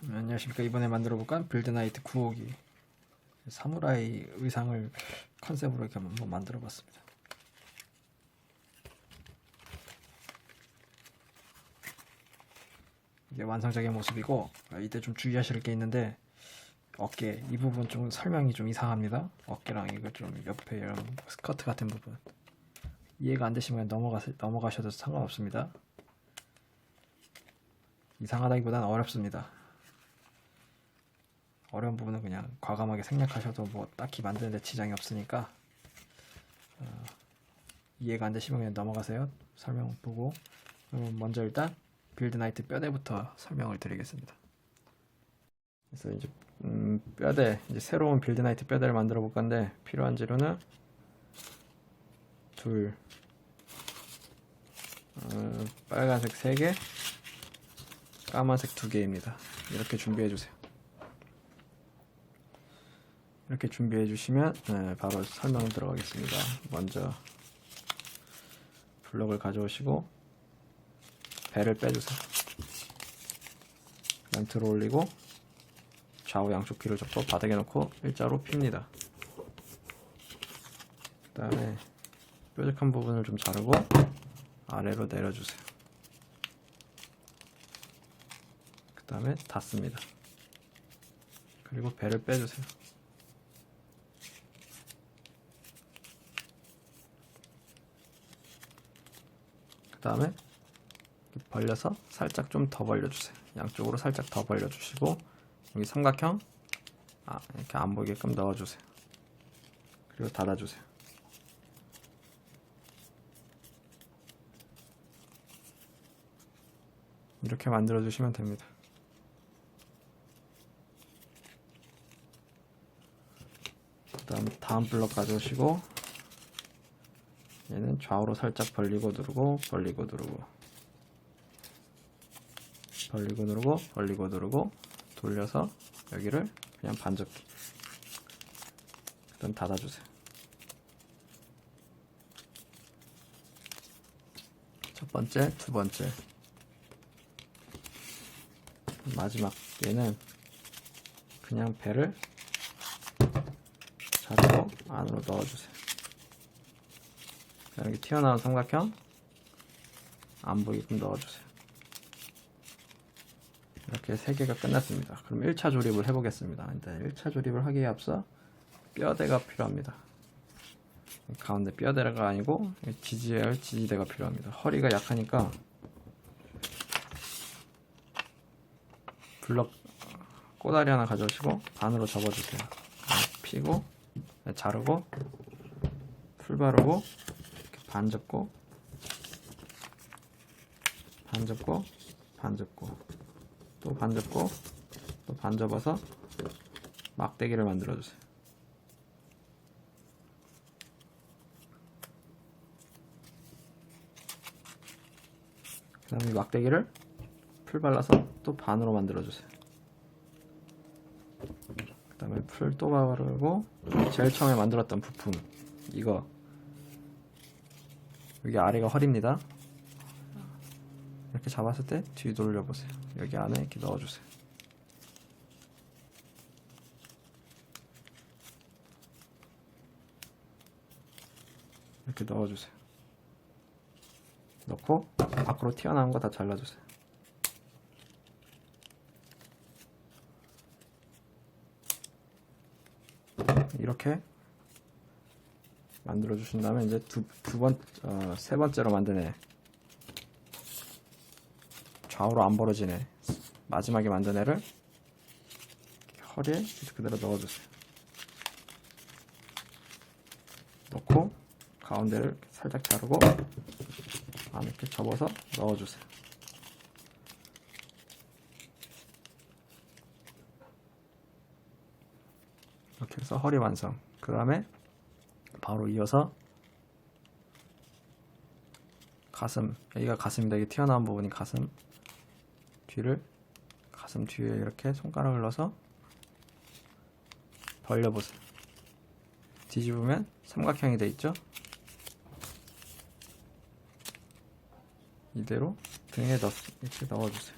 안녕하십니까. 이번에 만들어 볼까 빌드나이트 9호기 사무라이 의상을 컨셉으로 이렇게 한번 만들어 봤습니다. 이게 완성적인 모습이고, 이때 좀 주의하실 게 있는데 어깨 이 부분 좀 설명이 좀 이상합니다. 어깨랑 이거 좀 옆에 이런 스커트 같은 부분 이해가 안 되시면 넘어가셔도 상관없습니다. 이상하다기보다는 어렵습니다. 어려운 부분은 그냥 과감하게 생략하셔도 뭐 딱히 만드는데 지장이 없으니까 이해가 안 되시면 그냥 넘어가세요. 설명 보고. 그럼 먼저 일단 빌드나이트 뼈대부터 설명을 드리겠습니다. 그래서 이제 뼈대, 이제 새로운 빌드나이트 뼈대를 만들어 볼 건데 필요한 재료는 둘, 빨간색 3개, 까만색 2개입니다. 이렇게 준비해 주세요. 이렇게 준비해 주시면 바로 설명 들어가겠습니다. 먼저 블럭을 가져오시고 배를 빼주세요. 그다음 들어 올리고 좌우 양쪽 귀를 접고 바닥에 놓고 일자로 핍니다. 그 다음에 뾰족한 부분을 좀 자르고 아래로 내려주세요. 그 다음에 닫습니다. 그리고 배를 빼주세요. 그 다음에 벌려서 살짝 좀 더 벌려주세요. 양쪽으로 살짝 더 벌려주시고 여기 삼각형 이렇게 안 보이게끔 넣어주세요. 그리고 닫아주세요. 이렇게 만들어 주시면 됩니다. 그 다음 블럭 가져오시고 얘는 좌우로 살짝 벌리고 누르고 벌리고 누르고 벌리고 누르고 벌리고 누르고 돌려서 여기를 그냥 반접기. 그 다음 닫아주세요. 첫 번째, 두 번째, 마지막 얘는 그냥 배를 자르고 안으로 넣어주세요. 여기 튀어나온 삼각형 안 보이게끔 넣어주세요. 이렇게 3개가 끝났습니다. 그럼 1차 조립을 해보겠습니다. 일단 1차 조립을 하기에 앞서 뼈대가 필요합니다. 가운데 뼈대가 아니고 지지해야 할 지지대가 필요합니다. 허리가 약하니까 블럭 꼬다리 하나 가져오시고 반으로 접어주세요. 피고 자르고 풀 바르고 이렇게 반 접고 반 접고 반 접고 또 반 접고 또 반 접어서 막대기를 만들어 주세요. 그 다음에 막대기를 풀 발라서 또 반으로 만들어 주세요. 그 다음에 풀 또 바르고 제일 처음에 만들었던 부품 이거 여기 아래가 허리입니다. 이렇게 잡았을 때 뒤 돌려보세요. 여기 안에 이렇게 넣어주세요. 이렇게 넣어주세요. 넣고 밖으로 튀어나온 거 다 잘라주세요. 이렇게 만들어 주신 다음에 이제 세 번째로 만든 애 좌우로 안 벌어지네 마지막에 만든 애를 허리에 그대로 넣어주세요. 넣고 가운데를 살짝 자르고 안에 이렇게 접어서 넣어주세요. 이렇게 해서 허리 완성. 그 다음에 바로 이어서 가슴, 여기가 가슴입니다. 여기 튀어나온 부분이 가슴 뒤에 이렇게 손가락을 넣어서 벌려보세요. 뒤집으면 삼각형이 되어 있죠. 이대로 등에 이렇게 넣어주세요.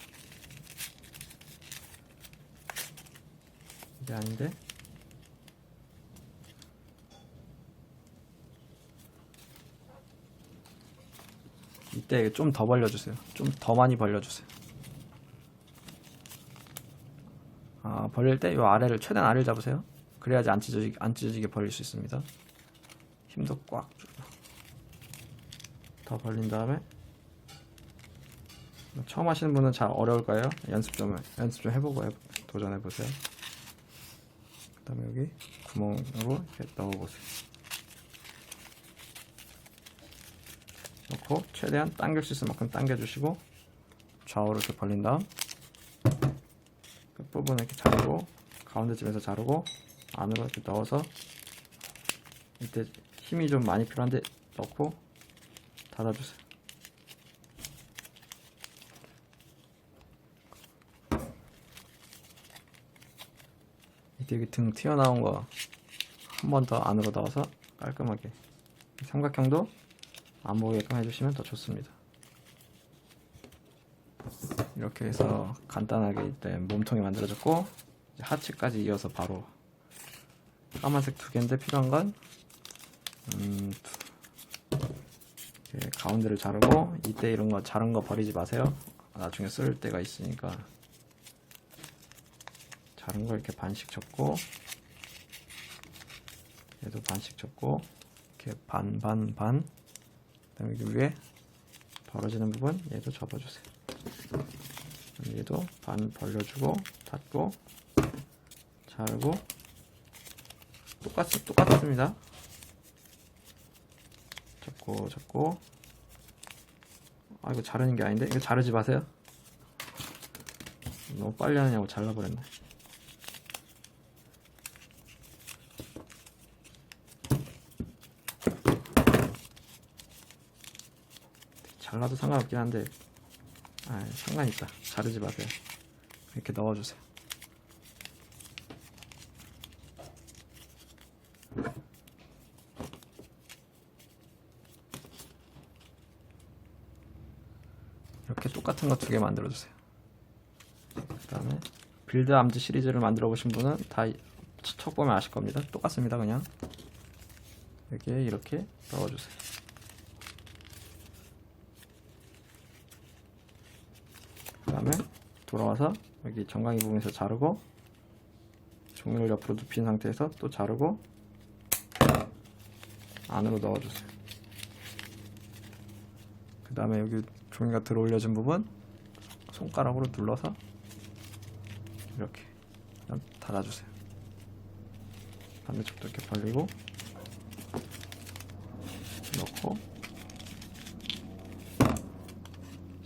이게 아닌데. 이때 좀 더 벌려주세요. 좀 더 많이 벌려주세요. 벌릴 때 이 아래를, 최대한 아래를 잡으세요. 그래야지 안 찢어지게 벌릴 수 있습니다. 힘도 꽉 주고. 더 벌린 다음에, 처음 하시는 분은 잘 어려울 거예요. 연습 좀 해보고 도전해보세요. 그 다음에 여기 구멍으로 이렇게 넣어보세요. 넣고 최대한 당길 수 있을 만큼 당겨주시고, 좌우로 이렇게 벌린 다음 끝부분 이렇게 자르고, 가운데 쯤에서 자르고 안으로 이렇게 넣어서, 이때 힘이 좀 많이 필요한데 넣고 닫아주세요. 이때 여기 등 튀어나온 거 한 번 더 안으로 넣어서 깔끔하게 삼각형도 안 보이게끔 해주시면 더 좋습니다. 이렇게 해서 간단하게 이때 몸통이 만들어졌고, 이제 하체까지 이어서 바로 까만색 2개인데 필요한 건 가운데를 자르고, 이때 이런 거 자른 거 버리지 마세요. 나중에 쓸 때가 있으니까. 자른 거 이렇게 반씩 접고, 얘도 반씩 접고, 이렇게 반. 그다음에 여기 위에 벌어지는 부분 얘도 접어주세요. 얘도 반 벌려주고 닫고 자르고, 똑같습니다. 접고. 이거 자르는 게 아닌데? 이거 자르지 마세요. 너무 빨리 하느냐고 잘라버렸네. 잘라도 상관없긴 한데, 상관 있다. 자르지 마세요. 이렇게 넣어주세요. 이렇게 똑같은 거 2개 만들어주세요. 그 다음에 빌드 암즈 시리즈를 만들어 보신 분은 다 척 보면 아실 겁니다. 똑같습니다. 그냥 여기에 이렇게 넣어주세요. 그 다음에 돌아와서 여기 정강이 부분에서 자르고, 종이를 옆으로 눕힌 상태에서 또 자르고 안으로 넣어주세요. 그 다음에 여기 종이가 들어올려진 부분 손가락으로 눌러서 이렇게 닫아주세요. 반대쪽도 이렇게 벌리고 넣고,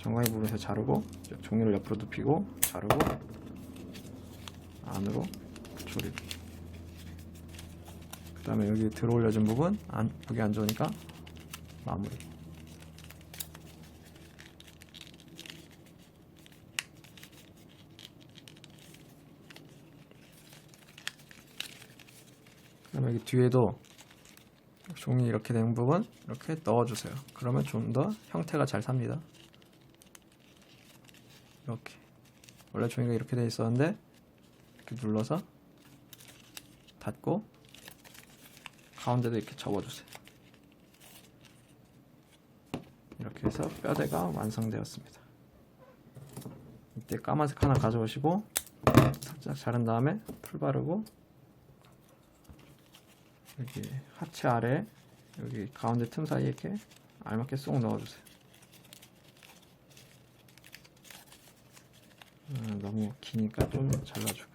정강이 부분에서 자르고 종이를 옆으로 눕히고 자르고 안으로 조립. 그 다음에 여기 들어올려진 부분 여기 안 좋으니까 마무리. 그 다음에 여기 뒤에도 종이 이렇게 된 부분 이렇게 넣어주세요. 그러면 좀 더 형태가 잘 삽니다. 이렇게 원래 종이가 이렇게 돼 있었는데 이렇게 눌러서 닫고 가운데도 이렇게 접어주세요. 이렇게 해서 뼈대가 완성되었습니다. 이때 까만색 하나 가져오시고 살짝 자른 다음에 풀 바르고, 여기 하체 아래 여기 가운데 틈 사이에 이렇게 알맞게 쏙 넣어주세요. 너무 기니까 좀 잘라주고.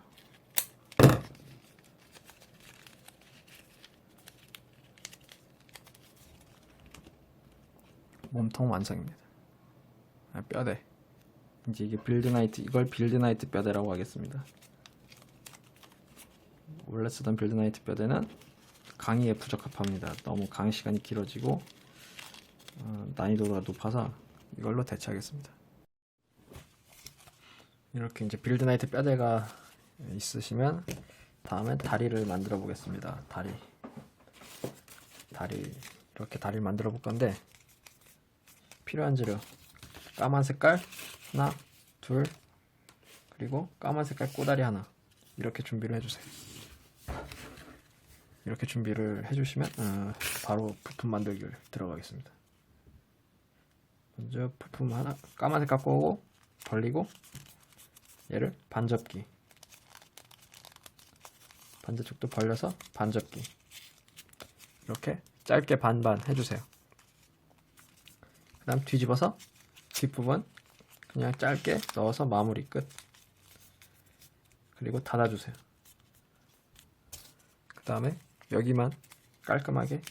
몸통 완성입니다. 뼈대. 이제 이게 이걸 빌드나이트 뼈대라고 하겠습니다. 원래 쓰던 빌드나이트 뼈대는 강의에 부적합합니다. 너무 강의 시간이 길어지고 난이도가 높아서 이걸로 대체하겠습니다. 이렇게 이제 빌드나이트 뼈대가 있으시면 다음에 다리를 만들어 보겠습니다. 다리 이렇게 다리를 만들어 볼 건데, 필요한 재료 까만 색깔 하나, 둘, 그리고 까만 색깔 꼬다리 하나, 이렇게 준비를 해주세요. 이렇게 준비를 해주시면 바로 부품 만들기를 들어가겠습니다. 먼저 부품 하나 까만색 갖고 오고 벌리고 얘를 반접기, 반대쪽도 벌려서 반접기, 이렇게 짧게 반반 해주세요. 그 다음 뒤집어서 뒷부분 그냥 짧게 넣어서 마무리 끝. 그리고 닫아주세요. 그 다음에 여기만 깔끔하게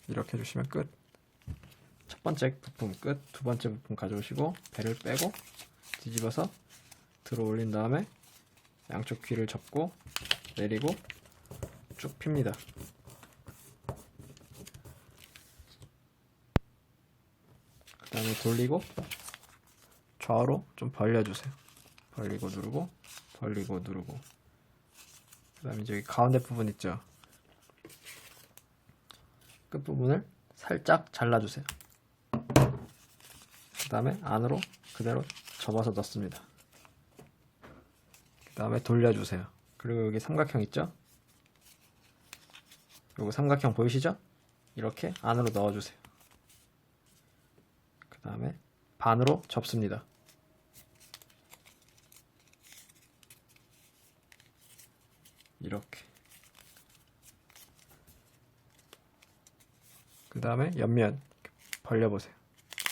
이렇게 해주시면 끝. 첫 번째 부품 끝. 두 번째 부품 가져오시고 배를 빼고 뒤집어서 들어 올린 다음에 양쪽 귀를 접고 내리고 쭉 핍니다. 그 다음에 돌리고 좌우로 좀 벌려주세요. 벌리고 누르고 벌리고 누르고. 그 다음에 이제 여기 가운데 부분 있죠, 끝부분을 살짝 잘라주세요. 그 다음에 안으로 그대로 접어서 넣습니다. 그 다음에 돌려주세요. 그리고 여기 삼각형 있죠, 요거 삼각형 보이시죠? 이렇게 안으로 넣어주세요. 그 다음에 반으로 접습니다. 이렇게. 그 다음에 옆면 벌려보세요.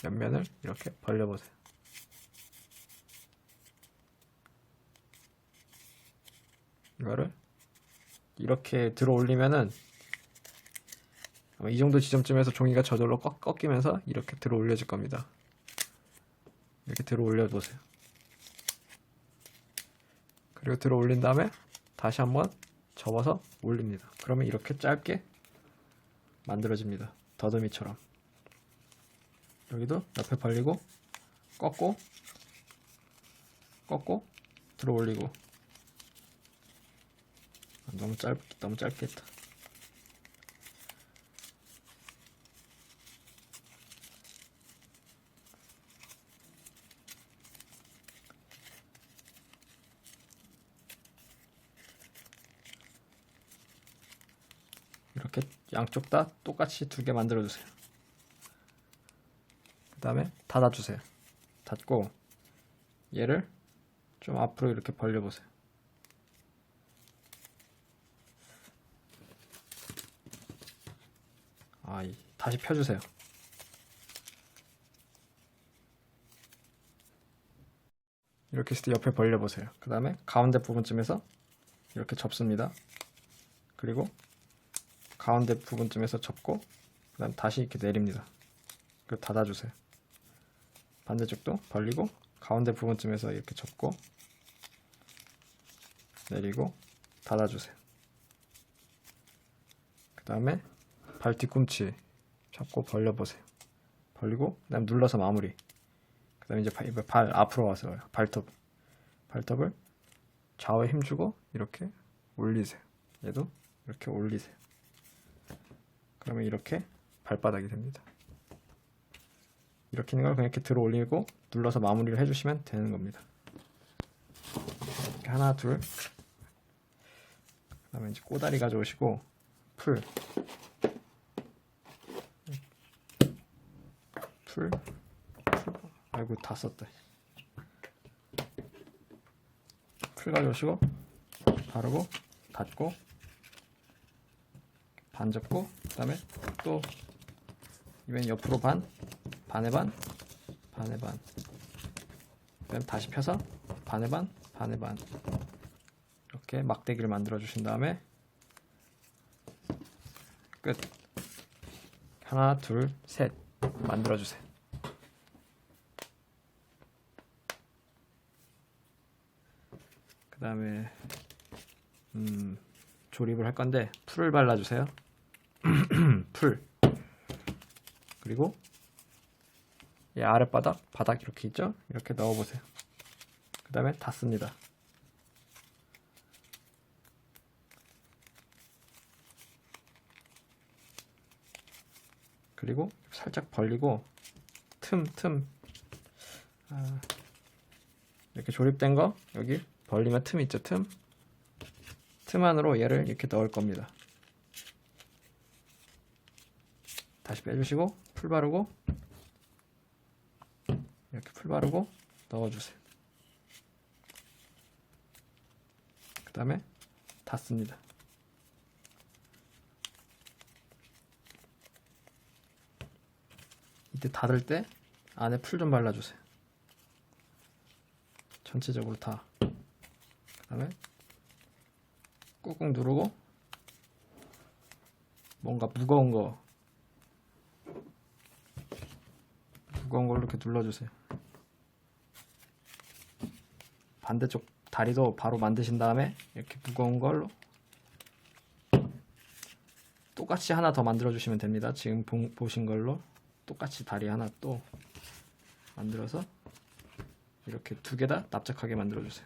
옆면을 이렇게 벌려보세요. 이거를 이렇게 들어 올리면은 아마 이 정도 지점쯤에서 종이가 저절로 꺾이면서 이렇게 들어 올려질 겁니다. 이렇게 들어 올려보세요. 그리고 들어 올린 다음에 다시 한번 접어서 올립니다. 그러면 이렇게 짧게 만들어집니다. 더듬이처럼. 여기도 옆에 벌리고 꺾고 꺾고 들어 올리고. 너무 짧게 했다. 이렇게 양쪽 다 똑같이 두 개 만들어 주세요. 그 다음에 닫아 주세요. 닫고 얘를 좀 앞으로 이렇게 벌려 보세요. 다시 펴주세요. 이렇게 했을 때 옆에 벌려 보세요. 그 다음에 가운데 부분쯤에서 이렇게 접습니다. 그리고 가운데 부분쯤에서 접고 그 다음 다시 이렇게 내립니다. 그리고 닫아주세요. 반대쪽도 벌리고 가운데 부분쯤에서 이렇게 접고 내리고 닫아주세요. 그 다음에 발 뒤꿈치 잡고 벌려보세요. 벌리고 그 다음 눌러서 마무리. 그 다음에 이제 발 앞으로 와서 발톱을 좌우에 힘주고 이렇게 올리세요. 얘도 이렇게 올리세요. 그러면 이렇게 발바닥이 됩니다. 이렇게 있는 걸 그냥 이렇게 들어 올리고 눌러서 마무리를 해주시면 되는 겁니다. 이렇게 하나, 둘. 그 다음에 이제 꼬다리 가져오시고 풀. 아이고 다 썼다. 풀 가져오시고 바르고 닫고 반 접고 그 다음에 또 이번엔 옆으로 반에 반 그 다음에 다시 펴서 반에 반 이렇게 막대기를 만들어 주신 다음에 끝. 하나 둘 셋 만들어 주세요. 그 다음에 조립을 할 건데 풀을 발라주세요. 풀. 그리고 이 바닥 이렇게 있죠? 이렇게 넣어보세요. 그 다음에 닫습니다. 그리고 살짝 벌리고 틈 이렇게 조립된 거 여기 벌리면 틈 있죠. 틈 안으로 얘를 이렇게 넣을 겁니다. 다시 빼주시고 풀 바르고 이렇게 풀 바르고 넣어주세요. 그 다음에 닫습니다. 이때 닫을 때 안에 풀 좀 발라주세요. 전체적으로 다. 그 다음에 꾹꾹 누르고 뭔가 무거운 걸로 이렇게 눌러주세요. 반대쪽 다리도 바로 만드신 다음에 이렇게 무거운 걸로 똑같이 하나 더 만들어 주시면 됩니다. 지금 보신 걸로 똑같이 다리 하나 또 만들어서 이렇게 두 개 다 납작하게 만들어 주세요.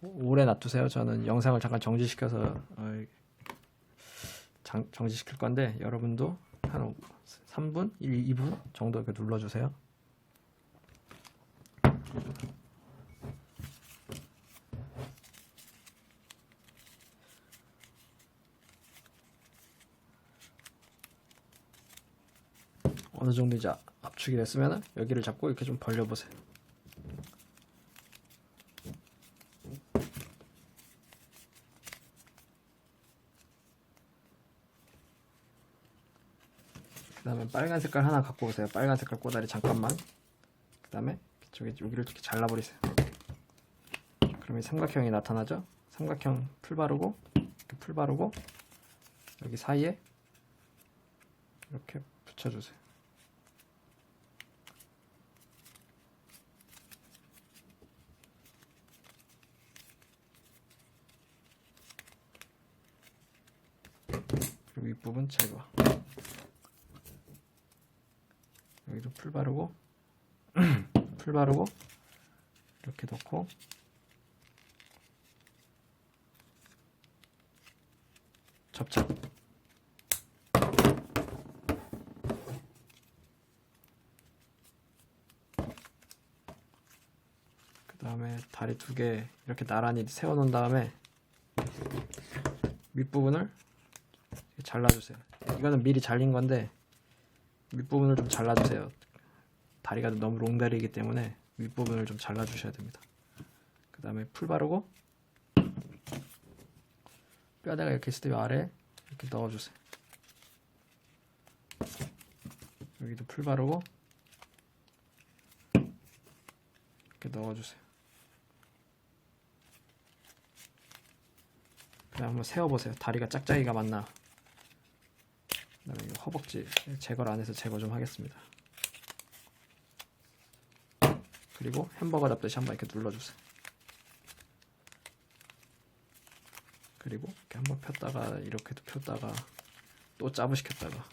오래 놔두세요. 저는 영상을 잠깐 정지시켜서 정지시킬 건데 여러분도 한 3분, 2분 정도 이렇게 눌러주세요. 어느 정도 이제 압축이 됐으면 여기를 잡고 이렇게 좀 벌려보세요. 그 다음에 빨간 색깔 하나 갖고 오세요. 빨간 색깔 꼬다리 잠깐만. 그 다음에 여기를 이렇게 잘라버리세요. 그러면 삼각형이 나타나죠. 삼각형 풀 바르고 이렇게 풀 바르고 여기 사이에 이렇게 붙여주세요. 그리고 윗부분 제거. 여기도 풀 바르고 풀 바르고 이렇게 넣고 접착. 그 다음에 다리 두 개 이렇게 나란히 세워 놓은 다음에 윗부분을 잘라주세요. 이거는 미리 잘린 건데 윗부분을 좀 잘라주세요. 다리가 너무 롱다리이기 때문에 윗부분을 좀 잘라주셔야 됩니다. 그 다음에 풀 바르고 뼈대가 이렇게 있을 때 아래 이렇게 넣어주세요. 여기도 풀 바르고 이렇게 넣어주세요. 그 다음 한번 세워보세요. 다리가 짝짝이가 맞나. 그 다음에 이 허벅지 제거를 안 해서 제거 좀 하겠습니다. 그리고 햄버거 잡듯이 한번 이렇게 눌러주세요. 그리고 이렇게 한번 폈다가 이렇게도 폈다가 또 짜부시켰다가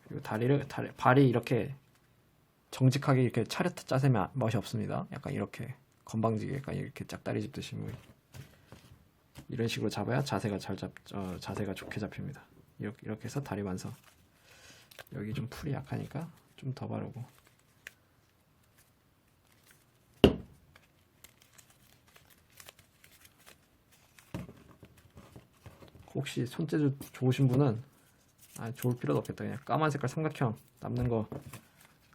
그리고 발이 이렇게 정직하게 이렇게 차렷 짜세면 멋이 없습니다. 약간 이렇게 건방지게 약간 이렇게 짝다리 짚듯이 뭐 이런 식으로 잡아야 자세가 자세가 좋게 잡힙니다. 이렇게 해서 다리 완성. 여기 좀 풀이 약하니까 좀 더 바르고. 혹시 손재주 좋으신 분은 좋을 필요도 없겠다. 그냥 까만 색깔 삼각형 남는 거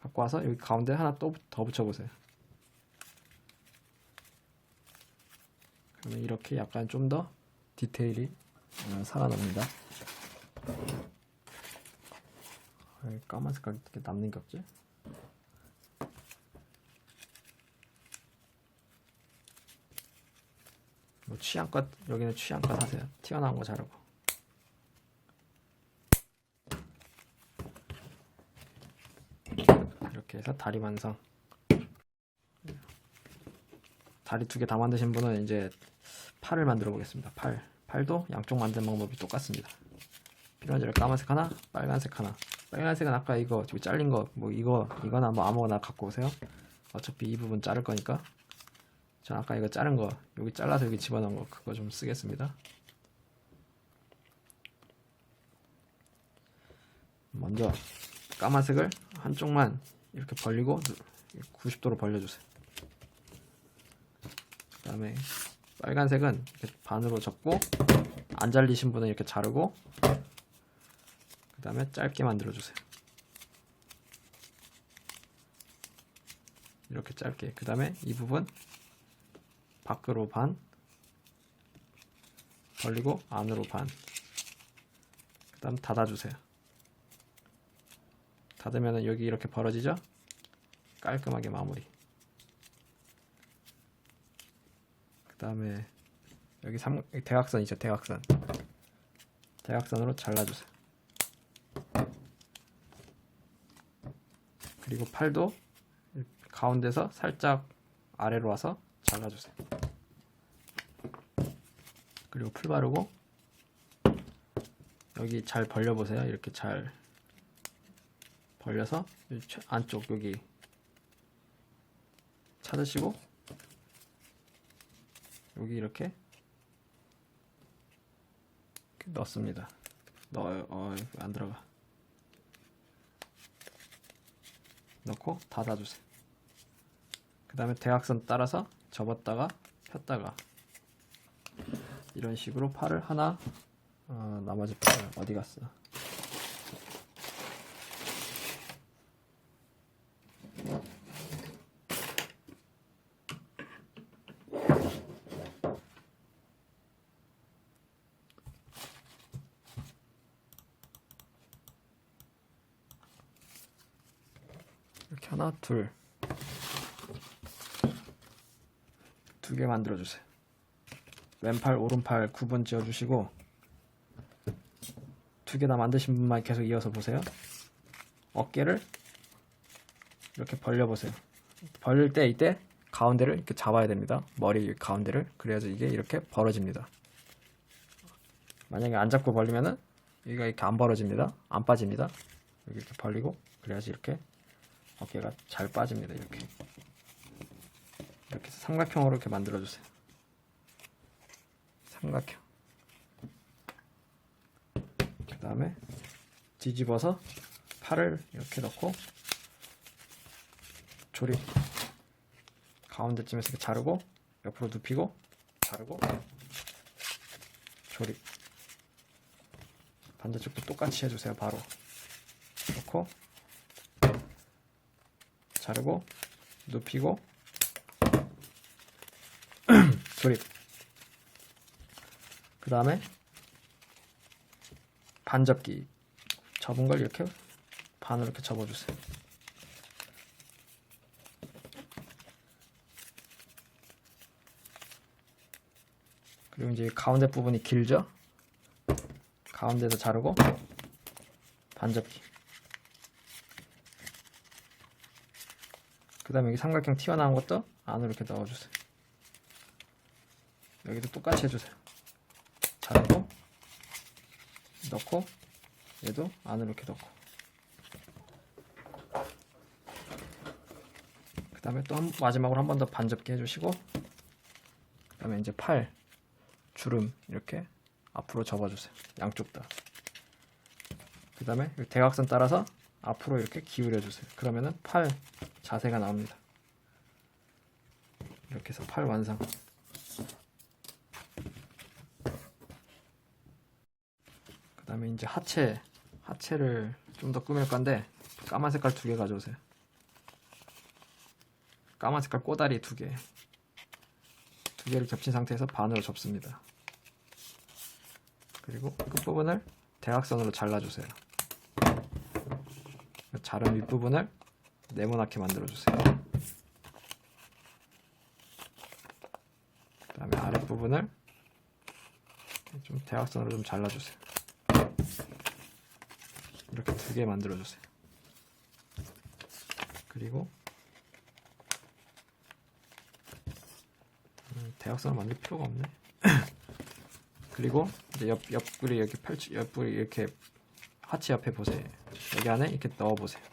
갖고 와서 여기 가운데 하나 또 더 붙여보세요. 그러면 이렇게 약간 좀 더 디테일이 살아납니다. 까만 색깔 이렇게 남는 게 없지? 뭐 취향껏 여기는 취향껏 하세요. 튀어나온 거 자르고. 이렇게 해서 다리 완성. 다리 두 개 다 만드신 분은 이제 팔을 만들어 보겠습니다. 팔도 양쪽 만드는 방법이 똑같습니다. 필요한 재료 까만색 하나, 빨간색 하나. 빨간색은 아까 이거 지금 잘린 거 뭐 이거나 뭐 아무거나 갖고 오세요. 어차피 이 부분 자를 거니까. 전 아까 이거 자른 거 여기 잘라서 여기 집어넣은 거 그거 좀 쓰겠습니다. 먼저 까만색을 한쪽만 이렇게 벌리고 90도로 벌려주세요. 그 다음에 빨간색은 이렇게 반으로 접고, 안 잘리신 분은 이렇게 자르고, 그 다음에 짧게 만들어주세요. 이렇게 짧게. 그 다음에 이 부분 밖으로 반 벌리고 안으로 반. 그 다음 닫아주세요. 닫으면 여기 이렇게 벌어지죠? 깔끔하게 마무리. 그 다음에 여기 대각선이죠. 대각선으로 잘라주세요. 그리고 팔도 가운데서 살짝 아래로 와서 잘라주세요. 그리고 풀 바르고 여기 잘 벌려보세요. 이렇게 잘 벌려서 안쪽 여기 찾으시고 여기 이렇게 넣습니다. 넣어요. 안 들어가. 넣고 닫아주세요. 그 다음에 대각선 따라서 접었다가 폈다가 이런 식으로 팔을 하나, 나머지 팔 어디 갔어? 이렇게 하나, 두 개 만들어주세요. 왼팔, 오른팔 구분 지어주시고 두 개 다 만드신 분만 계속 이어서 보세요. 어깨를 이렇게 벌려보세요. 벌릴 때 이때 가운데를 이렇게 잡아야 됩니다. 머리 가운데를. 그래야지 이게 이렇게 벌어집니다. 만약에 안 잡고 벌리면은 여기가 이렇게 안 벌어집니다. 안 빠집니다. 여기 이렇게 벌리고 그래야지 이렇게 어깨가 잘 빠집니다. 이렇게 해서 삼각형으로 이렇게 만들어주세요. 삼각형. 그 다음에 뒤집어서 팔을 이렇게 넣고 조립. 가운데쯤에서 이렇게 자르고 옆으로 눕히고 자르고 조립. 반대쪽도 똑같이 해주세요. 바로 넣고 자르고 눕히고 조립. 그 다음에 반접기 접은 걸 이렇게 반으로 이렇게 접어주세요. 그리고 이제 가운데 부분이 길죠? 가운데도 자르고 반접기. 그 다음에 여기 삼각형 튀어나온 것도 안으로 이렇게 넣어주세요. 여기도 똑같이 해주세요. 자르고 넣고 얘도 안으로 이렇게 넣고 그 다음에 또 마지막으로 한 번 더 반접기 해주시고 그 다음에 이제 팔 주름 이렇게 앞으로 접어주세요. 양쪽 다. 그 다음에 대각선 따라서 앞으로 이렇게 기울여주세요. 그러면은 팔 자세가 나옵니다. 이렇게 해서 팔 완성. 그 다음에 이제 하체를 좀 더 꾸밀 건데 까만 색깔 2개 가져오세요. 까만 색깔 꼬다리 2개. 2개를 겹친 상태에서 반으로 접습니다. 그리고 끝부분을 대각선으로 잘라주세요. 자른 윗부분을 네모나게 만들어주세요. 그 다음에 아랫부분을 좀 대각선으로 좀 잘라주세요. 이렇게 2개 만들어주세요. 그리고 대각선을 만들 필요가 없네. 그리고 이제 옆구리 여기 옆구리 이렇게 하체 옆에 보세요. 여기 안에 이렇게 넣어보세요.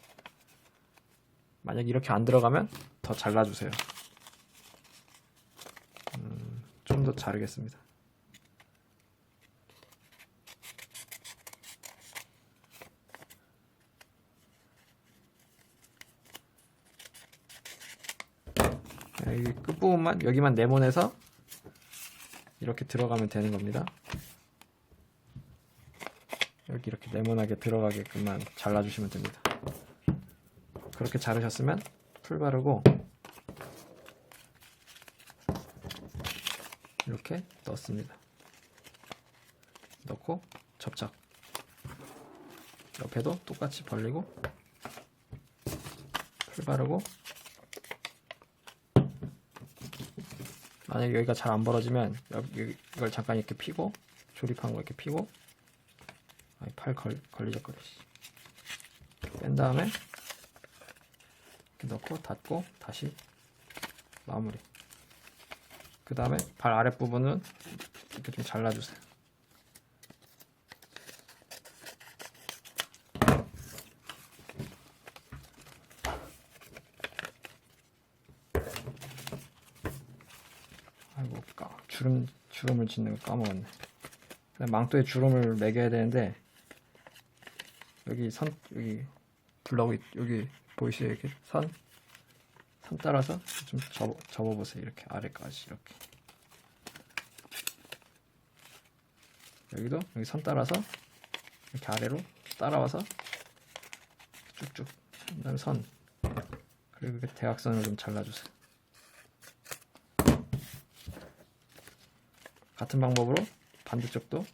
만약 이렇게 안 들어가면 더 잘라주세요. 좀 더 자르겠습니다. 여기 끝부분만 여기만 네모내서 이렇게 들어가면 되는 겁니다. 여기 이렇게 네모나게 들어가게끔만 잘라주시면 됩니다. 그렇게 자르셨으면 풀 바르고 이렇게 넣습니다. 넣고 접착. 옆에도 똑같이 벌리고 풀 바르고, 만약에 여기가 잘 안 벌어지면 이걸 잠깐 이렇게 피고, 조립한 거 이렇게 피고, 팔 걸리적거려. 뺀 다음에 이렇게 넣고 닫고 다시 마무리. 그 다음에 발 아랫부분은 이렇게 좀 잘라주세요. 아이고, 주름을 짓는 거 까먹었네. 망토에 주름을 매겨야 되는데, 여기 여기 블럭이, 여기 보이시죠? 이렇게 선 따라서 좀 접어보세요. 이렇게 아래까지 이렇게. 여기도 여기 선 따라서 이렇게 아래로 따라와서 쭉쭉. 그다음에 선. 그리고 이렇게 대각선을 좀 잘라주세요. 같은 방법으로 반대쪽도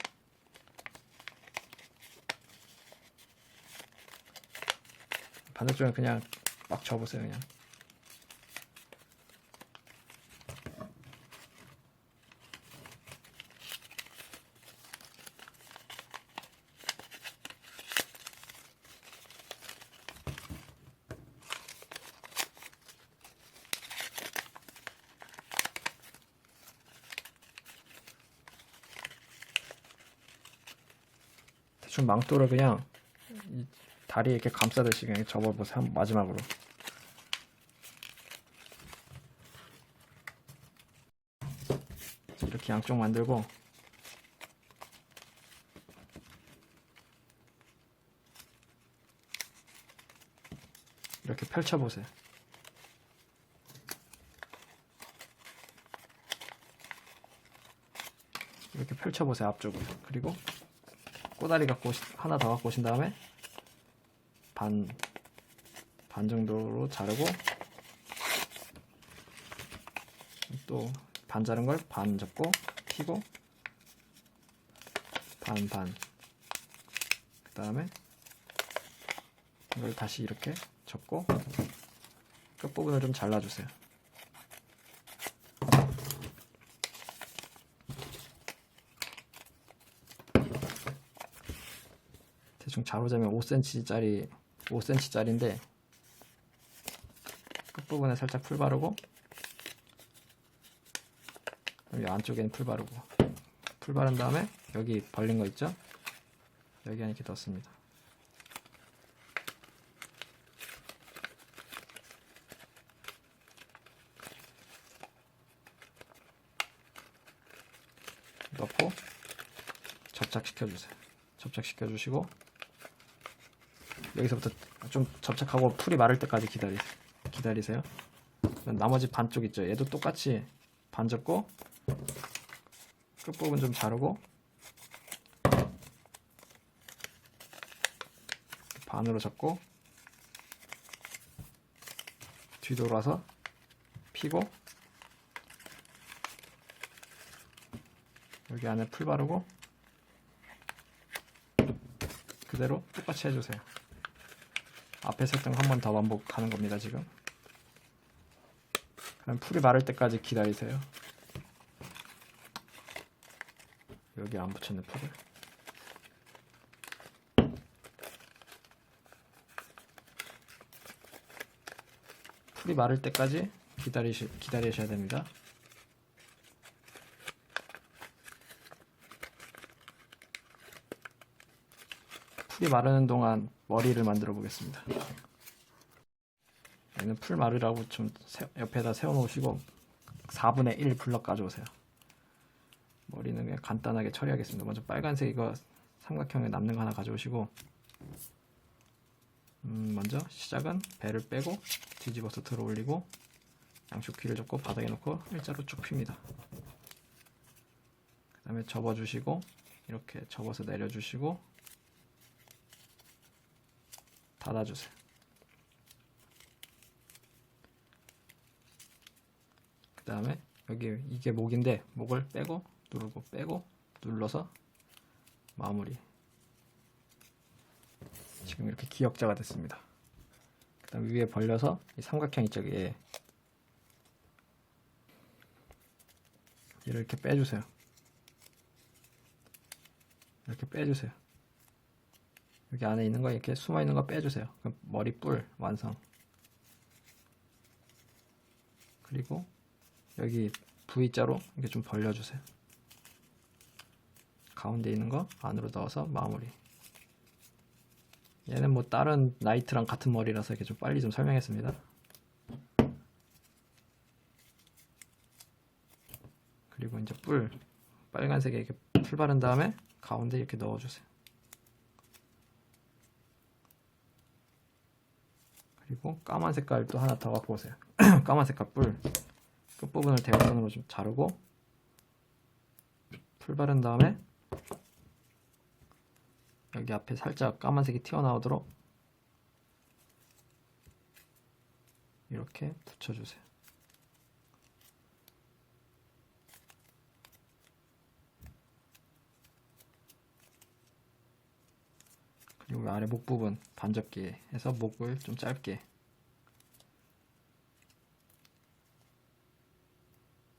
반대쪽은 그냥 막 접으세요. 그냥. 대충 망토를 그냥 이 다리에 이렇게 감싸듯이 그냥 접어보세요. 마지막으로. 이렇게 양쪽 만들고, 이렇게 펼쳐보세요. 이렇게 펼쳐보세요. 앞쪽으로. 그리고 꼬다리 갖고 하나 더 갖고 오신 다음에 반 정도로 자르고, 또 반 자른 걸 반 접고 피고, 반. 그 다음에 이걸 다시 이렇게 접고 끝부분을 좀 잘라주세요. 대충 자로자면 5cm짜리인데 끝부분에 살짝 풀 바르고, 여기 안쪽에는 풀 바르고, 풀 바른 다음에 여기 벌린 거 있죠? 여기 안에 이렇게 넣습니다. 넣고 접착시켜주세요. 접착시켜주시고, 여기서부터 좀 접착하고 풀이 마를 때까지 기다리세요. 나머지 반쪽 있죠? 얘도 똑같이 반 접고 끝부분 좀 자르고 반으로 접고 뒤돌아서 피고, 여기 안에 풀 바르고 그대로 똑같이 해주세요. 앞에서 했던 거 한 번 더 반복하는 겁니다. 지금 그럼 풀이 마를 때까지 기다리세요. 여기 안 붙였네, 풀을. 풀이 마를 때까지 기다리셔야 됩니다. 풀이 마르는 동안 머리를 만들어 보겠습니다. 얘는 풀 마르라고 좀 옆에다 세워 놓으시고 4분의 1 블럭 가져오세요. 머리는 그냥 간단하게 처리하겠습니다. 먼저 빨간색 이거 삼각형에 남는 거 하나 가져오시고, 먼저 시작은 배를 빼고 뒤집어서 들어 올리고, 양쪽 귀를 잡고 바닥에 놓고 일자로 쭉 핍니다. 그 다음에 접어주시고 이렇게 접어서 내려주시고 닫아주세요. 그 다음에 여기 이게 목인데 목을 빼고 누르고 빼고 눌러서 마무리. 지금 이렇게 기역자가 됐습니다. 그 다음 위에 벌려서 이 삼각형 이쪽에 얘를 이렇게 빼주세요. 이렇게 빼주세요. 여기 안에 있는 거 이렇게 숨어 있는 거 빼주세요. 그럼 머리 뿔 완성. 그리고 여기 V자로 이렇게 좀 벌려주세요. 가운데 있는 거 안으로 넣어서 마무리. 얘는 뭐 다른 나이트랑 같은 머리라서 이렇게 좀 빨리 좀 설명했습니다. 그리고 이제 뿔 빨간색에 이렇게 풀 바른 다음에 가운데 이렇게 넣어주세요. 그리고 까만 색깔 또 하나 더 갖고 오세요. 까만 색깔 뿔 끝부분을 대각선으로 좀 자르고 풀 바른 다음에 여기 앞에 살짝 까만색이 튀어나오도록 이렇게 붙여주세요. 그리고 아래 목 부분 반접기 해서 목을 좀 짧게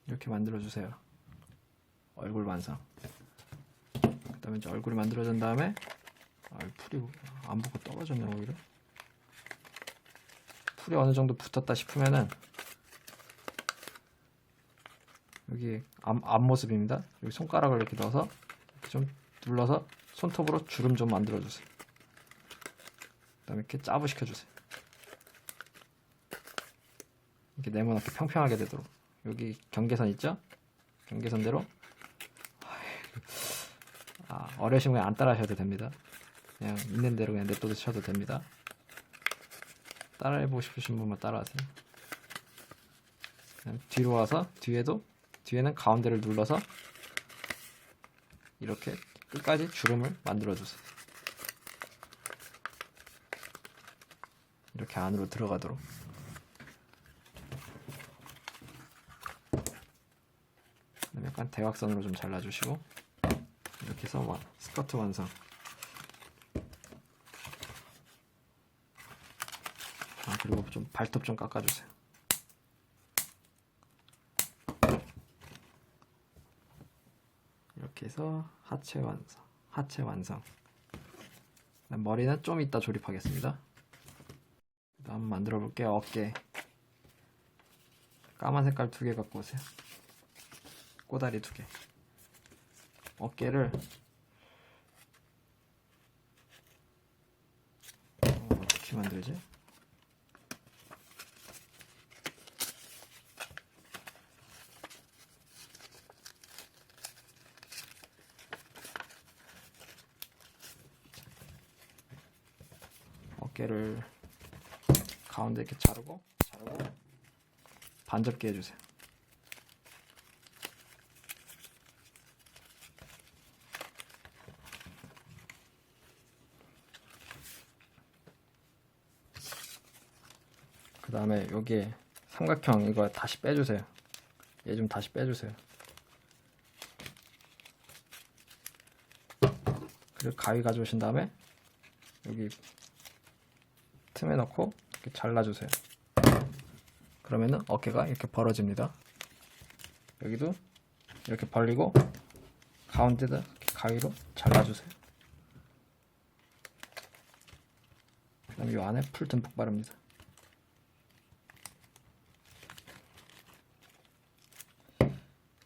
이렇게 만들어주세요. 얼굴 완성. 그 다음에 이제 얼굴이 만들어진 다음에 풀이 안 붙고 떨어졌네. 오히려 풀이 어느 정도 붙었다 싶으면은 여기 앞모습입니다. 여기 손가락을 이렇게 넣어서 이렇게 좀 눌러서 손톱으로 주름 좀 만들어 주세요. 그 다음에 이렇게 짜부 시켜주세요. 이렇게 네모나게 평평하게 되도록. 여기 경계선 있죠? 경계선대로 어려우시면 그냥 안 따라 하셔도 됩니다. 그냥 있는 대로 그냥 냅둬두셔도 됩니다. 따라해보고 싶으신 분만 따라하세요. 그냥 뒤로 와서 뒤에는 가운데를 눌러서 이렇게 끝까지 주름을 만들어주세요. 이렇게 안으로 들어가도록. 약간 대각선으로 좀 잘라주시고 이렇게 해서 스커트 완성. 그리고 좀 발톱 좀 깎아주세요. 이렇게 해서 하체 완성. 하체 완성. 머리는 좀 이따 조립하겠습니다. 한번 만들어 볼게요. 어깨 까만 색깔 2개 갖고 오세요. 꼬다리 2개. 어깨를 어떻게 만들지? 어깨를 가운데 이렇게 자르고 반접기 해주세요. 그 다음에 여기에 삼각형 이거 다시 빼주세요. 얘 좀 다시 빼주세요. 그리고 가위 가져오신 다음에 여기 틈에 넣고 이렇게 잘라주세요. 그러면은 어깨가 이렇게 벌어집니다. 여기도 이렇게 벌리고 가운데다 이렇게 가위로 잘라주세요. 그 다음에 이 안에 풀 듬뿍 바릅니다.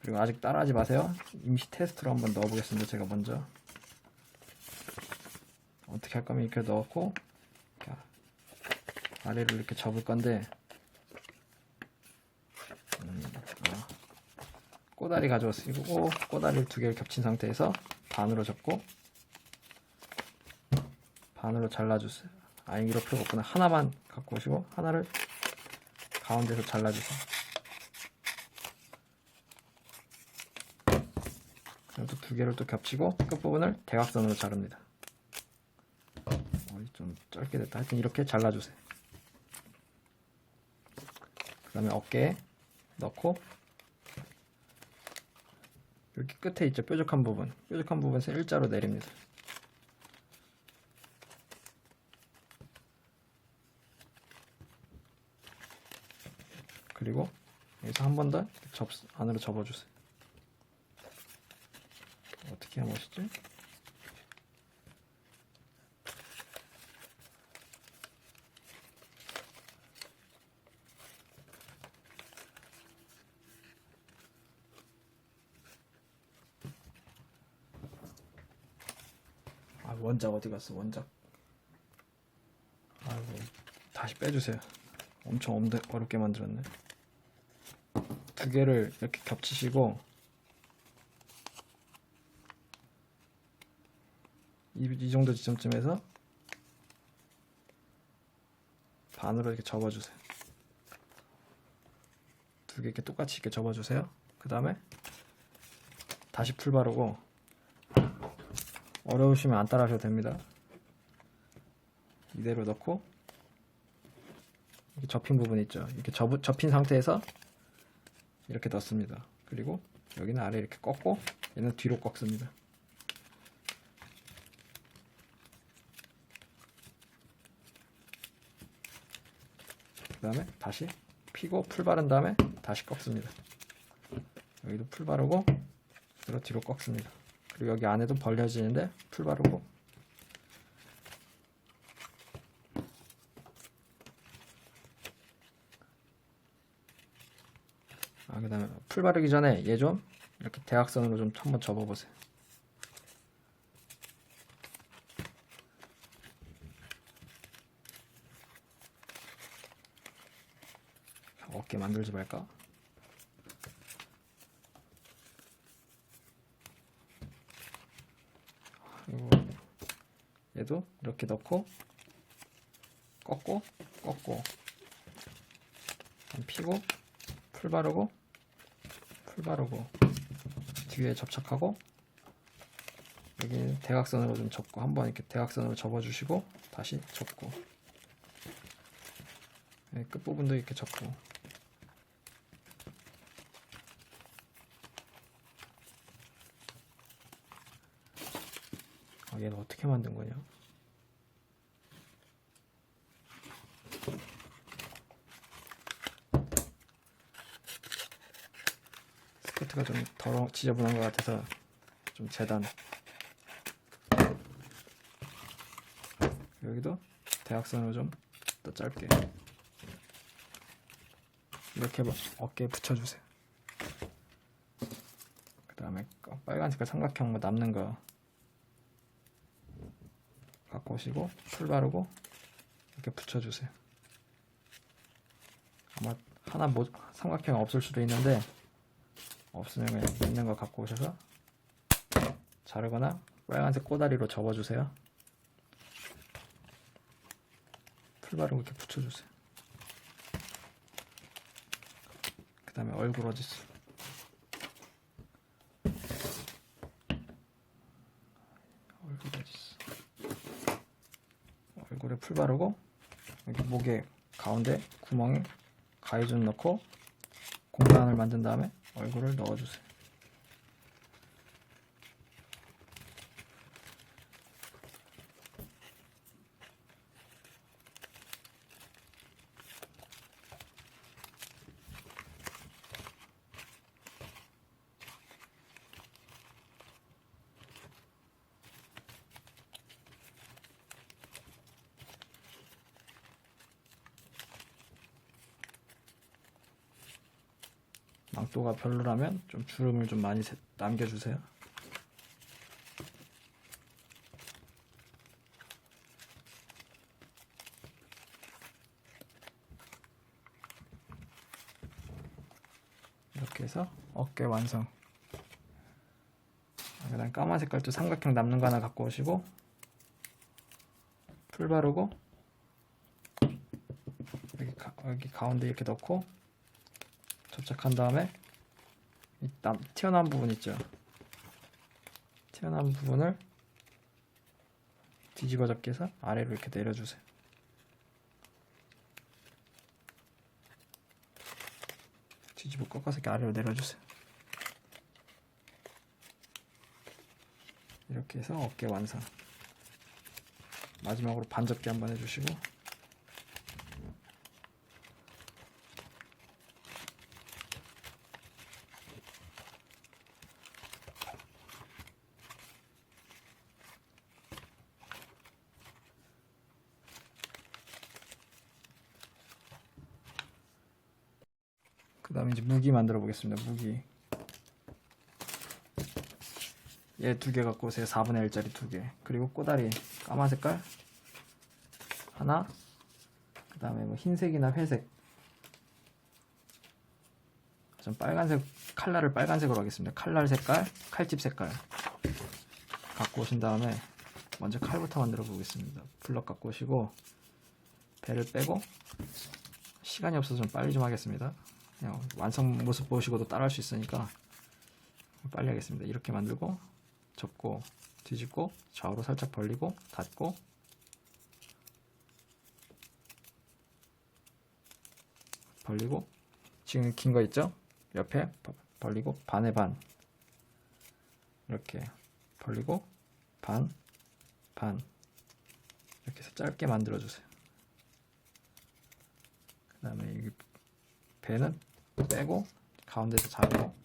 그리고 아직 따라하지 마세요. 임시 테스트로 한번 넣어보겠습니다. 제가 먼저 어떻게 할 거면 이렇게 넣고 아래로 이렇게 접을 건데 꼬다리 가져왔으고 꼬다리를 2개를 겹친 상태에서 반으로 접고 반으로 잘라주세요. 이럴 필요가 없구나. 하나만 갖고 오시고 하나를 가운데서 잘라주세요. 또 두 개를 또 겹치고 끝부분을 대각선으로 자릅니다. 좀 짧게 됐다. 하여튼 이렇게 잘라주세요. 그 다음에 어깨에 넣고 여기 끝에 있죠, 뾰족한 부분에서 일자로 내립니다. 그리고 여기서 한 번 더 안으로 접어주세요. 어떻게 하면 멋있지? 원작 어디 갔어? 원작. 아이고, 다시 빼주세요. 엄청 어렵게 만들었네. 두 개를 이렇게 겹치시고 이 정도 지점쯤에서 반으로 이렇게 접어주세요. 두 개 이렇게 똑같이 이렇게 접어주세요. 그 다음에 다시 풀 바르고, 어려우시면 안 따라 하셔도 됩니다. 이대로 넣고 이렇게 접힌 부분 있죠, 이렇게 접힌 상태에서 이렇게 넣습니다. 그리고 여기는 아래 이렇게 꺾고 얘는 뒤로 꺾습니다. 그 다음에 다시 피고 풀 바른 다음에 다시 꺾습니다. 여기도 풀 바르고 뒤로 꺾습니다. 그리고 여기 안에도 벌려지는데 풀 바르고, 그 다음에 풀 바르기 전에 얘 좀 이렇게 대각선으로 좀 한번 접어보세요. 어깨 만들지 말까? 그리고 얘도 이렇게 넣고 꺾고 피고 풀 바르고 뒤에 접착하고, 여기 대각선으로 좀 접고, 한번 이렇게 대각선으로 접어주시고 다시 접고, 끝부분도 이렇게 접고. 얘는 어떻게 만든 거냐? 스커트가 좀 지저분한 것 같아서 좀 재단. 여기도 대각선으로 좀 더 짧게 이렇게 어깨에 붙여주세요. 그 다음에 빨간 색깔 삼각형 남는 거 갖고 오시고 풀 바르고 이렇게 붙여주세요. 아마 하나 삼각형 없을 수도 있는데, 없으면 그냥 있는 거 갖고 오셔서 자르거나 빨간색 꼬다리로 접어주세요. 풀 바르고 이렇게 붙여주세요. 그 다음에 얼굴 어디 있어? 얼굴에 풀 바르고 여기 목에 가운데 구멍에 가위좀 넣고 공간을 만든 다음에 얼굴을 넣어주세요. 망토가 별로라면 좀 주름을 좀 많이 남겨주세요. 이렇게 해서 어깨 완성. 그다음 까만 색깔도 삼각형 남는 거 하나 갖고 오시고 풀 바르고 여기 가운데 이렇게 넣고 접착한 다음에 이 튀어나온 부분 있죠, 튀어나온 부분을 뒤집어 잡기 해서 아래로 이렇게 내려주세요. 뒤집어 꺾어서 이렇게 아래로 내려주세요. 이렇게 해서 어깨 완성. 마지막으로 반접기 한번 해주시고, 그 다음에 이제 무기 만들어 보겠습니다. 무기 얘 2개 갖고 오세요. 4분의 1짜리 2개. 그리고 꼬다리 까만 색깔 하나, 그 다음에 뭐 흰색이나 회색, 전 빨간색, 칼날을 빨간색으로 하겠습니다. 칼날 색깔, 칼집 색깔 갖고 오신 다음에 먼저 칼부터 만들어 보겠습니다. 블럭 갖고 오시고 배를 빼고, 시간이 없어서 좀 빨리 좀 하겠습니다. 그냥 완성 모습 보시고도 따라 할 수 있으니까 빨리 하겠습니다. 이렇게 만들고 접고 뒤집고 좌우로 살짝 벌리고 닫고, 벌리고, 지금 긴 거 있죠? 옆에 벌리고 반에 반, 이렇게 벌리고 반, 반, 이렇게 해서 짧게 만들어 주세요. 그 다음에 이 배는 빼고 가운데서 잡고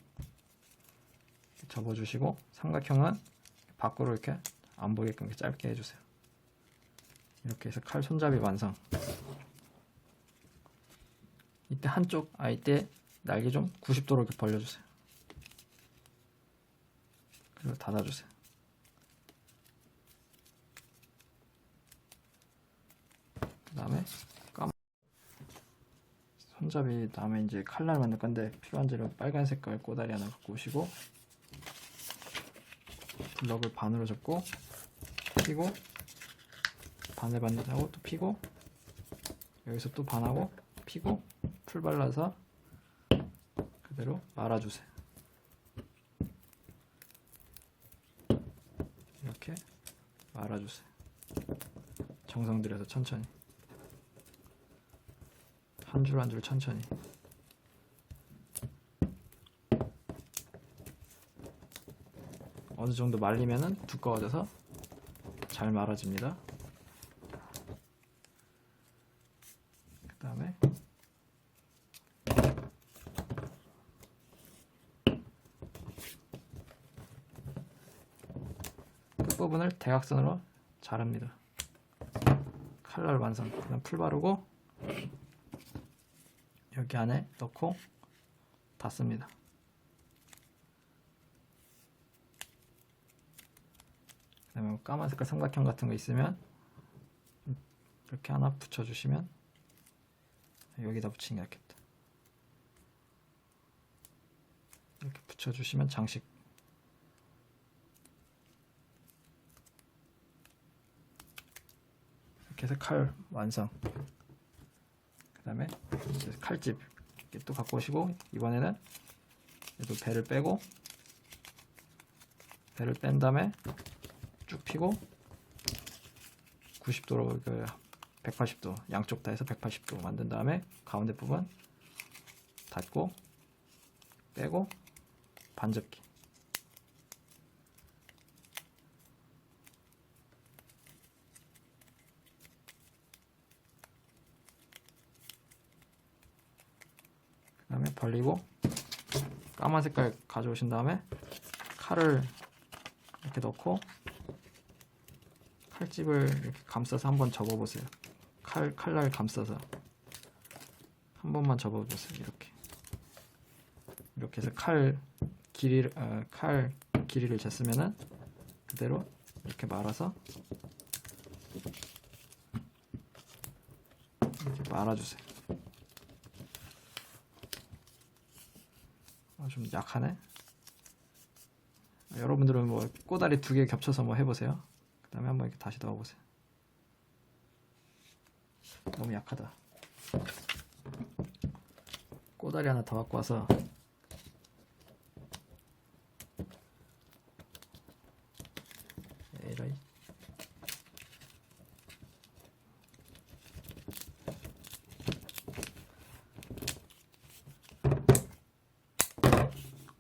접어주시고, 삼각형은 밖으로 이렇게 안 보이게끔 이렇게 짧게 해주세요. 이렇게 해서 칼 손잡이 완성. 이때 한쪽, 이때 날개 좀 90도로 이렇게 벌려주세요. 그리고 닫아주세요. 그 다음에 손잡이 다음에 이제 칼날 만들 건데, 필요한 재료 빨간 색깔 꼬다리 하나 갖고 오시고, 블럭을 반으로 접고 피고, 반을 반하고 또 피고, 여기서 또 반하고 피고, 풀 발라서 그대로 말아주세요. 이렇게 말아주세요. 정성 들여서 천천히, 한 줄 한 줄 천천히. 어느 정도 말리면은 두꺼워져서 잘 말아집니다. 그 다음에 끝부분을 대각선으로 자릅니다. 칼날 완성. 그 다음 풀 바르고 여기 안에 넣고 닫습니다. 그 다음에 까만 색깔 삼각형 같은 거 있으면 이렇게 하나 붙여주시면, 여기다 붙이는 게 낫겠다. 이렇게 붙여주시면 장식. 이렇게 해서 칼 완성. 그 다음에 칼집 이렇게 또 갖고 오시고, 이번에는 얘도 배를 빼고, 배를 뺀 다음에 쭉 피고 90도로 180도 양쪽 다 해서 180도 만든 다음에 가운데 부분 닫고 빼고 반접기. 그 다음에 벌리고 까만 색깔 가져오신 다음에 칼을 이렇게 넣고 칼집을 이렇게 감싸서 한번 접어보세요. 칼날 감싸서 한 번만 접어보세요. 이렇게 해서 칼 길이를 쟀으면은 그대로 이렇게 말아서 이렇게 말아주세요. 좀 약하네. 여러분들은 뭐 꼬다리 2개 겹쳐서 뭐 해보세요. 그 다음에 한번 이렇게 다시 넣어보세요. 너무 약하다. 꼬다리 하나 더 갖고 와서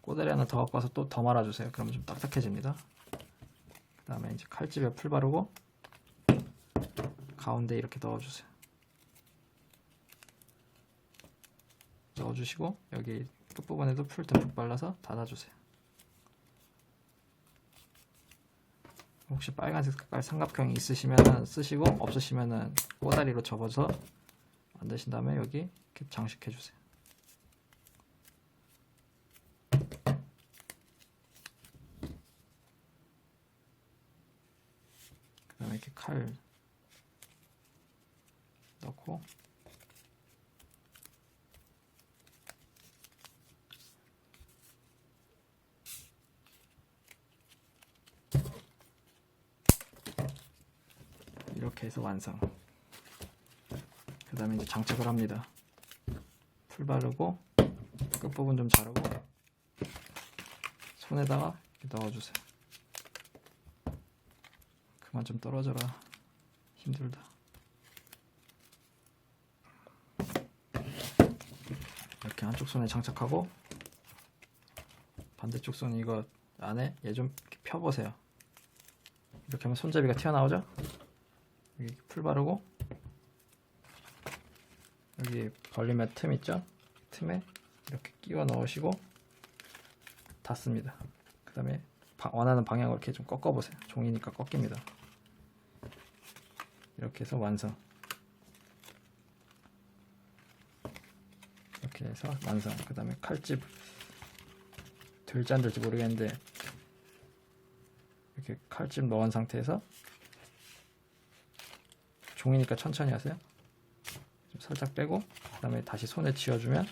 꼬다리 하나 더 갖고 와서 또 더 말아주세요. 그러면 좀 딱딱해집니다. 그 다음에 이제 칼집에 풀 바르고 가운데 이렇게 넣어주세요. 넣어주시고 여기 끝부분에도 풀 듬뿍 발라서 닫아주세요. 혹시 빨간색 색깔 삼각형이 있으시면 쓰시고 없으시면 꼬다리로 접어서 만드신 다음에 여기 이렇게 장식해 주세요. 그 다음에 이렇게 칼 넣고 이렇게 해서 완성. 그 다음에 이제 장착을 합니다. 풀 바르고 끝부분 좀 자르고 손에다가 이렇게 넣어주세요. 그만 좀 떨어져라. 힘들다. 이렇게 한쪽 손에 장착하고 반대쪽 손 이거 안에 얘 좀 펴보세요. 이렇게 하면 손잡이가 튀어나오죠? 여기 풀 바르고 여기 벌리면 틈 있죠? 틈에 이렇게 끼워 넣으시고 닫습니다. 그 다음에 원하는 방향으로 이렇게 좀 꺾어 보세요. 종이니까 꺾입니다. 이렇게 해서 완성. 이렇게 해서 완성. 그 다음에 칼집 될지 안 될지 모르겠는데 이렇게 칼집 넣은 상태에서 종이니까 천천히 하세요. 좀 살짝 빼고 그 다음에 다시 손에 쥐어주면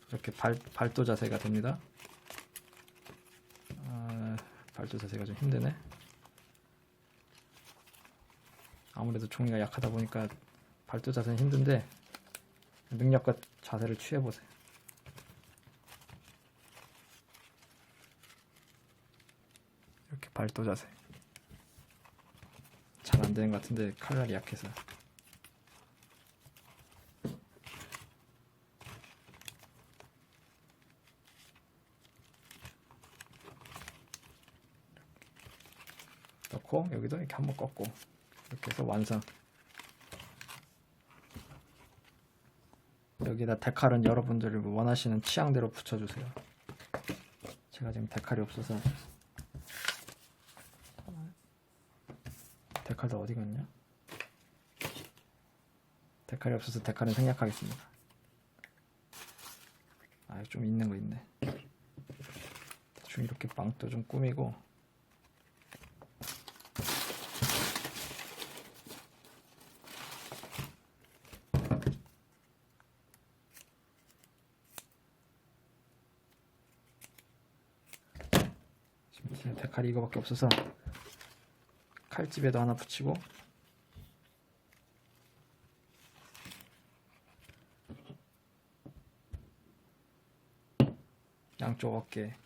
이렇게 발도 자세가 됩니다. 발도 자세가 좀 힘드네. 아무래도 종이가 약하다 보니까 발도 자세는 힘든데 능력과 자세를 취해보세요. 이렇게 발도 자세. 잘 안되는 것 같은데 칼날이 약해서. 넣고 여기도 이렇게 한번 꺾고 이렇게 해서 완성. 여기다 데칼은 여러분들이 원하시는 취향대로 붙여주세요. 제가 지금 데칼이 없어서. 데칼도 어디 갔냐? 데칼이 없어서 데칼은 생략하겠습니다. 좀 있는 거 있네. 대충 이렇게 빵도 좀 꾸미고 지금 데칼이 이거밖에 없어서 칼집에도 하나 붙이고 양쪽 어깨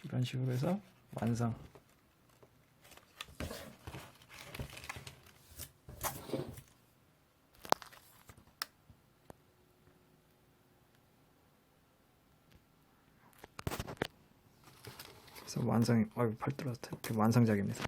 이런 식으로 해서 완성. 그래서 완성. 팔 떨어졌다. 이렇게 완성작입니다.